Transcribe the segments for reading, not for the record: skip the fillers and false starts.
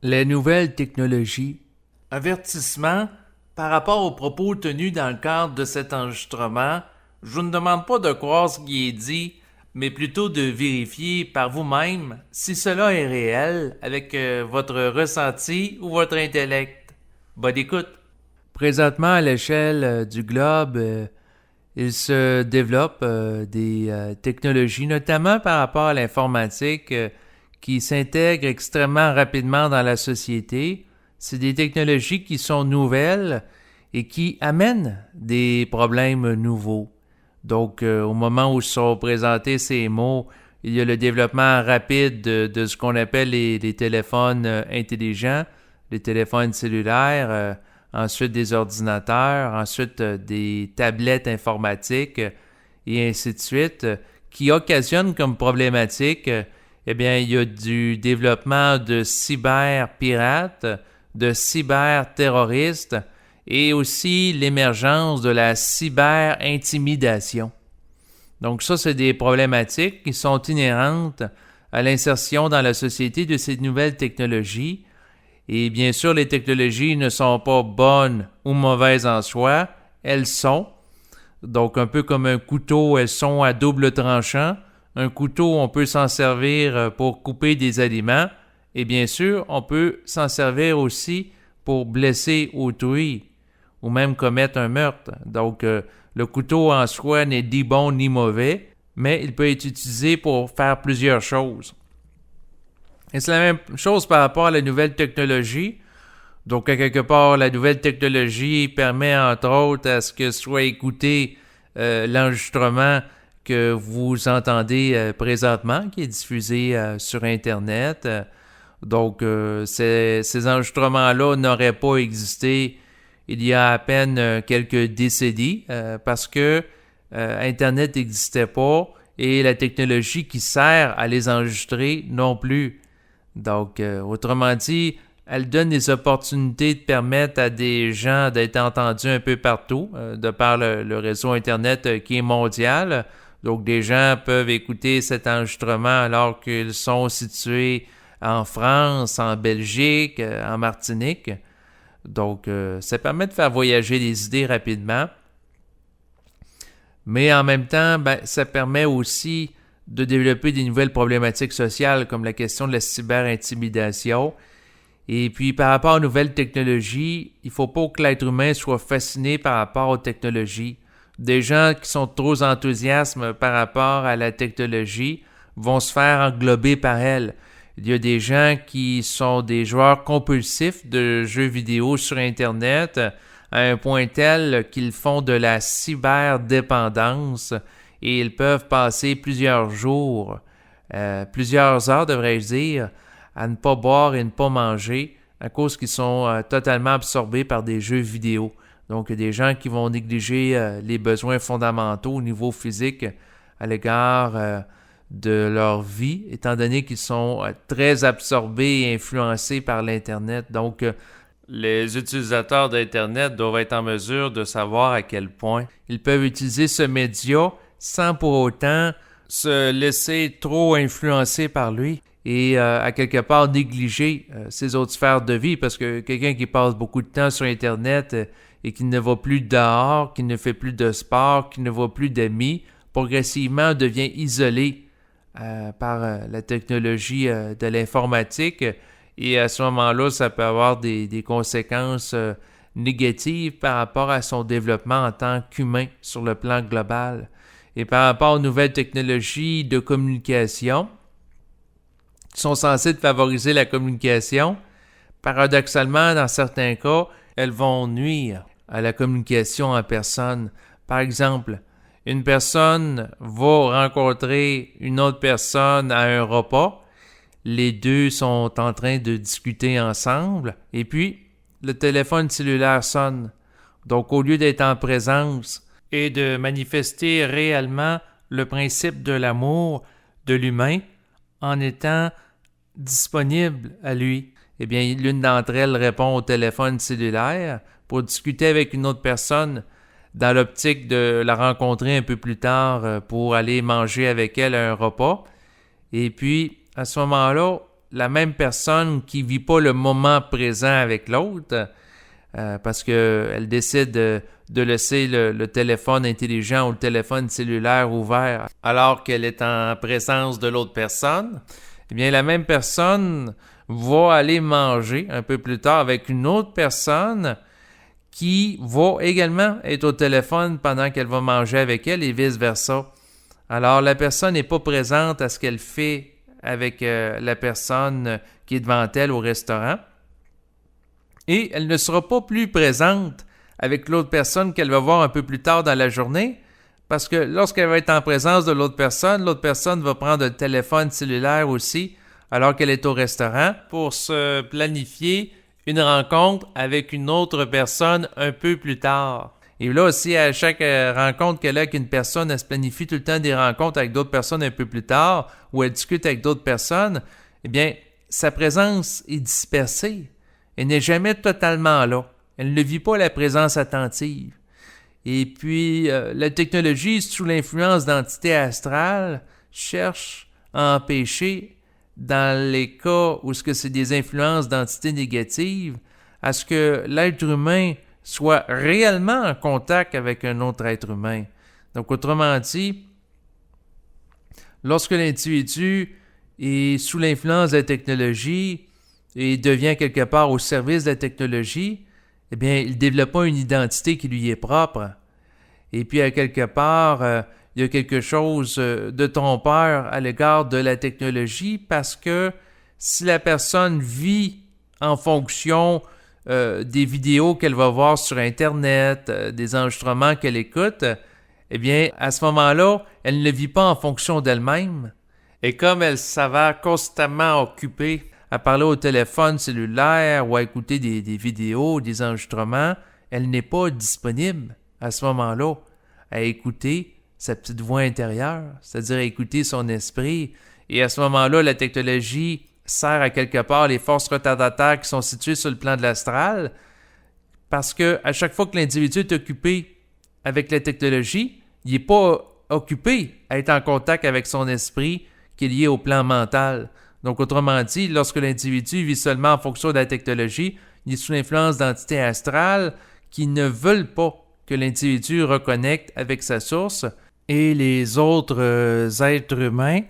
Les nouvelles technologies. Avertissement, par rapport aux propos tenus dans le cadre de cet enregistrement, je vous ne demande pas de croire ce qui est dit, mais plutôt de vérifier par vous-même si cela est réel avec votre ressenti ou votre intellect. Bonne écoute. Présentement, à l'échelle du globe, il se développe des technologies, notamment par rapport à l'informatique, qui s'intègrent extrêmement rapidement dans la société. C'est des technologies qui sont nouvelles et qui amènent des problèmes nouveaux. Donc, au moment où sont présentés ces mots, il y a le développement rapide de ce qu'on appelle les téléphones intelligents, les téléphones cellulaires, ensuite des ordinateurs, ensuite des tablettes informatiques et ainsi de suite, qui occasionnent comme problématique, eh bien, il y a du développement de cyberpirates, de cyberterroristes et aussi l'émergence de la cyberintimidation. Donc ça, c'est des problématiques qui sont inhérentes à l'insertion dans la société de ces nouvelles technologies. Et bien sûr, les technologies ne sont pas bonnes ou mauvaises en soi, elles sont. Donc un peu comme un couteau, elles sont à double tranchant. Un couteau, on peut s'en servir pour couper des aliments. Et bien sûr, on peut s'en servir aussi pour blesser autrui ou même commettre un meurtre. Donc, le couteau en soi n'est ni bon ni mauvais, mais il peut être utilisé pour faire plusieurs choses. Et c'est la même chose par rapport à la nouvelle technologie. Donc, à quelque part, la nouvelle technologie permet, entre autres, à ce que soit écouté l'enregistrement que vous entendez présentement, qui est diffusé sur Internet. Donc, ces enregistrements-là n'auraient pas existé il y a à peine quelques décennies parce que Internet n'existait pas et la technologie qui sert à les enregistrer non plus. Donc, autrement dit, elle donne des opportunités de permettre à des gens d'être entendus un peu partout, de par le réseau Internet qui est mondial. Donc, des gens peuvent écouter cet enregistrement alors qu'ils sont situés en France, en Belgique, en Martinique. Donc, ça permet de faire voyager les idées rapidement. Mais en même temps, ça permet aussi de développer des nouvelles problématiques sociales comme la question de la cyberintimidation. Et puis, par rapport aux nouvelles technologies, il ne faut pas que l'être humain soit fasciné par rapport aux technologies. Des gens qui sont trop enthousiastes par rapport à la technologie vont se faire englober par elle. Il y a des gens qui sont des joueurs compulsifs de jeux vidéo sur Internet à un point tel qu'ils font de la cyberdépendance et ils peuvent passer plusieurs jours, plusieurs heures devrais-je dire, à ne pas boire et ne pas manger à cause qu'ils sont totalement absorbés par des jeux vidéo. Donc, il y a des gens qui vont négliger les besoins fondamentaux au niveau physique à l'égard de leur vie, étant donné qu'ils sont très absorbés et influencés par l'Internet. Donc, les utilisateurs d'Internet doivent être en mesure de savoir à quel point ils peuvent utiliser ce média sans pour autant se laisser trop influencer par lui et à quelque part négliger ses autres sphères de vie, parce que quelqu'un qui passe beaucoup de temps sur Internet et qui ne va plus dehors, qui ne fait plus de sport, qui ne voit plus d'amis, progressivement devient isolé par la technologie de l'informatique. Et à ce moment-là, ça peut avoir des conséquences négatives par rapport à son développement en tant qu'humain sur le plan global. Et par rapport aux nouvelles technologies de communication, qui sont censées favoriser la communication, paradoxalement, dans certains cas, elles vont nuire à la communication en personne. Par exemple, une personne va rencontrer une autre personne à un repas. Les deux sont en train de discuter ensemble. Et puis, le téléphone cellulaire sonne. Donc, au lieu d'être en présence et de manifester réellement le principe de l'amour de l'humain en étant disponible à lui, eh bien, l'une d'entre elles répond au téléphone cellulaire pour discuter avec une autre personne dans l'optique de la rencontrer un peu plus tard pour aller manger avec elle à un repas. Et puis, à ce moment-là, la même personne qui ne vit pas le moment présent avec l'autre, parce qu'elle décide de laisser le téléphone intelligent ou le téléphone cellulaire ouvert alors qu'elle est en présence de l'autre personne, eh bien, la même personne va aller manger un peu plus tard avec une autre personne qui va également être au téléphone pendant qu'elle va manger avec elle et vice-versa. Alors, la personne n'est pas présente à ce qu'elle fait avec la personne qui est devant elle au restaurant. Et elle ne sera pas plus présente avec l'autre personne qu'elle va voir un peu plus tard dans la journée, parce que lorsqu'elle va être en présence de l'autre personne va prendre le téléphone cellulaire aussi, alors qu'elle est au restaurant, pour se planifier une rencontre avec une autre personne un peu plus tard. Et là aussi, à chaque rencontre qu'elle a avec une personne, elle se planifie tout le temps des rencontres avec d'autres personnes un peu plus tard, ou elle discute avec d'autres personnes, eh bien, sa présence est dispersée. Elle n'est jamais totalement là. Elle ne vit pas la présence attentive. Et puis, la technologie, sous l'influence d'entités astrales, cherche à empêcher, dans les cas où c'est des influences d'entités négatives, à ce que l'être humain soit réellement en contact avec un autre être humain. Donc, autrement dit, lorsque l'individu est sous l'influence de la technologie et devient quelque part au service de la technologie, eh bien, il ne développe pas une identité qui lui est propre. Et puis, à quelque part, il y a quelque chose de trompeur à l'égard de la technologie parce que si la personne vit en fonction des vidéos qu'elle va voir sur Internet, des enregistrements qu'elle écoute, eh bien, à ce moment-là, elle ne vit pas en fonction d'elle-même. Et comme elle s'avère constamment occupée à parler au téléphone cellulaire ou à écouter des vidéos, des enregistrements, elle n'est pas disponible à ce moment-là à écouter sa petite voix intérieure, c'est-à-dire à écouter son esprit. Et à ce moment-là, la technologie sert à quelque part les forces retardataires qui sont situées sur le plan de l'astral, parce que à chaque fois que l'individu est occupé avec la technologie, il n'est pas occupé à être en contact avec son esprit qui est lié au plan mental. Donc, autrement dit, lorsque l'individu vit seulement en fonction de la technologie, il est sous l'influence d'entités astrales qui ne veulent pas que l'individu reconnecte avec sa source et les autres êtres humains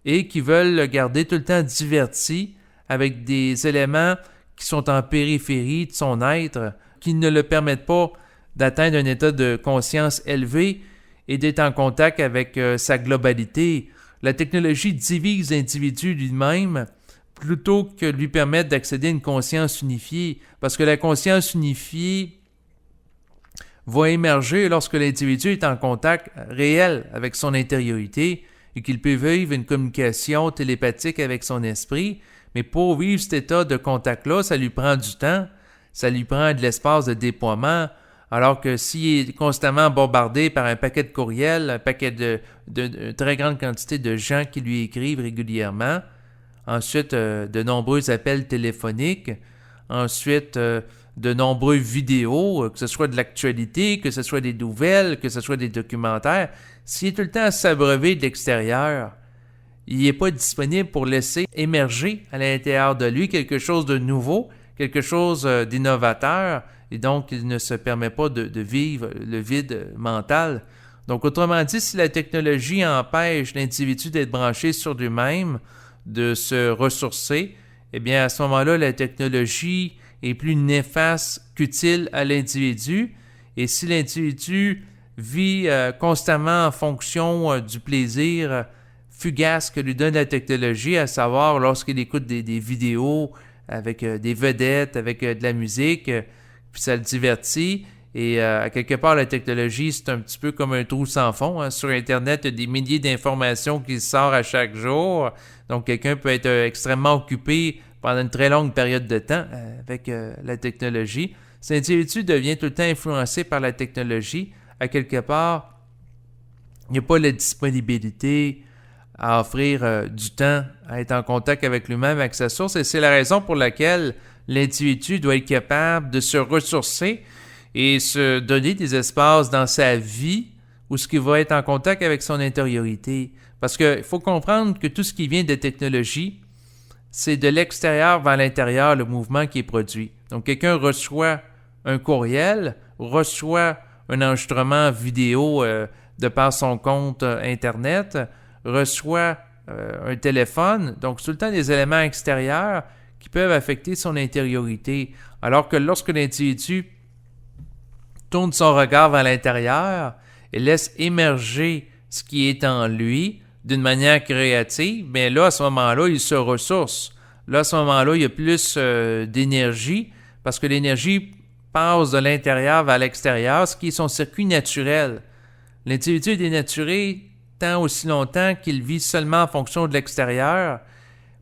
et qui veulent le garder tout le temps diverti avec des éléments qui sont en périphérie de son être, qui ne le permettent pas d'atteindre un état de conscience élevé et d'être en contact avec sa globalité. La technologie divise l'individu lui-même plutôt que lui permettre d'accéder à une conscience unifiée, parce que la conscience unifiée va émerger lorsque l'individu est en contact réel avec son intériorité et qu'il peut vivre une communication télépathique avec son esprit, mais pour vivre cet état de contact-là, ça lui prend du temps, ça lui prend de l'espace de déploiement, alors que s'il est constamment bombardé par un paquet de courriels, un paquet de très grande quantité de gens qui lui écrivent régulièrement, ensuite de nombreux appels téléphoniques, ensuite de nombreuses vidéos, que ce soit de l'actualité, que ce soit des nouvelles, que ce soit des documentaires, s'il est tout le temps à s'abreuver de l'extérieur, il n'est pas disponible pour laisser émerger à l'intérieur de lui quelque chose de nouveau, quelque chose d'innovateur, et donc il ne se permet pas de vivre le vide mental. Donc, autrement dit, si la technologie empêche l'individu d'être branché sur lui-même, de se ressourcer, eh bien, à ce moment-là, la technologie est plus néfaste qu'utile à l'individu. Et si l'individu vit constamment en fonction du plaisir fugace que lui donne la technologie, à savoir lorsqu'il écoute des vidéos avec des vedettes, avec de la musique, puis ça le divertit. Et à quelque part, la technologie, c'est un petit peu comme un trou sans fond. Hein. Sur Internet, il y a des milliers d'informations qui sortent à chaque jour. Donc, quelqu'un peut être extrêmement occupé pendant une très longue période de temps avec la technologie. Cet individu devient tout le temps influencé par la technologie. À quelque part, il n'y a pas la disponibilité à offrir du temps, à être en contact avec lui-même, avec sa source. Et c'est la raison pour laquelle l'individu doit être capable de se ressourcer et se donner des espaces dans sa vie où ce qui va être en contact avec son intériorité. Parce qu'il faut comprendre que tout ce qui vient de technologie, c'est de l'extérieur vers l'intérieur le mouvement qui est produit. Donc, quelqu'un reçoit un courriel, reçoit un enregistrement vidéo de par son compte Internet, reçoit un téléphone. Donc, c'est tout le temps des éléments extérieurs qui peuvent affecter son intériorité. Alors que lorsque l'individu tourne son regard vers l'intérieur et laisse émerger ce qui est en lui d'une manière créative, bien là, à ce moment-là, il se ressource. Là, à ce moment-là, il y a plus d'énergie parce que l'énergie passe de l'intérieur vers l'extérieur, ce qui est son circuit naturel. L'individu est dénaturé tant aussi longtemps qu'il vit seulement en fonction de l'extérieur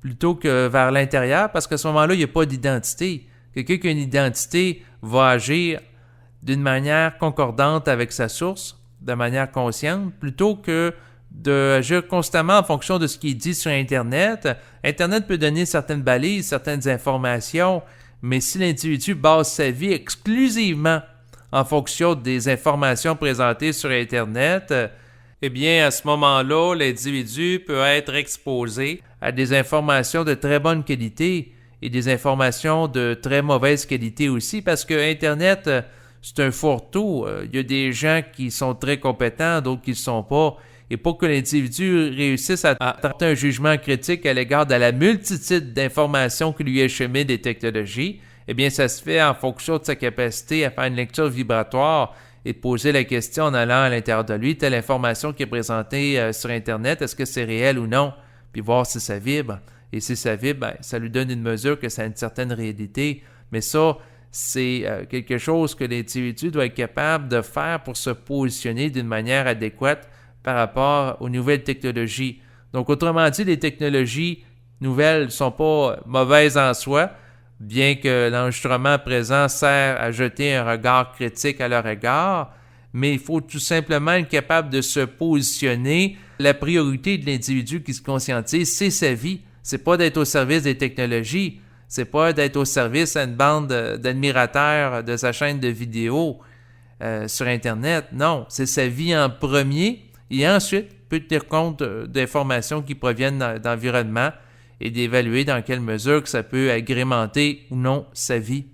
plutôt que vers l'intérieur parce qu'à ce moment-là, il n'y a pas d'identité. Quelqu'un qui a une identité va agir d'une manière concordante avec sa source, de manière consciente, plutôt que d'agir constamment en fonction de ce qui est dit sur Internet. Internet peut donner certaines balises, certaines informations, mais si l'individu base sa vie exclusivement en fonction des informations présentées sur Internet, eh bien, à ce moment-là, l'individu peut être exposé à des informations de très bonne qualité et des informations de très mauvaise qualité aussi, parce que Internet, c'est un fourre-tout. Il y a des gens qui sont très compétents, d'autres qui ne le sont pas. Et pour que l'individu réussisse à porter un jugement critique à l'égard de la multitude d'informations qui lui écheminent des technologies, eh bien, ça se fait en fonction de sa capacité à faire une lecture vibratoire et de poser la question en allant à l'intérieur de lui, telle information qui est présentée sur Internet, est-ce que c'est réel ou non? Puis voir si ça vibre. Et si ça vibre, ben, ça lui donne une mesure que ça a une certaine réalité. Mais ça, c'est quelque chose que l'individu doit être capable de faire pour se positionner d'une manière adéquate par rapport aux nouvelles technologies. Donc, autrement dit, les technologies nouvelles ne sont pas mauvaises en soi, bien que l'enregistrement présent sert à jeter un regard critique à leur égard, mais il faut tout simplement être capable de se positionner. La priorité de l'individu qui se conscientise, c'est sa vie. C'est pas d'être au service des technologies. C'est pas d'être au service à une bande d'admirateurs de sa chaîne de vidéos sur Internet. Non, c'est sa vie en premier et ensuite peut tenir compte d'informations qui proviennent d'environnement et d'évaluer dans quelle mesure que ça peut agrémenter ou non sa vie.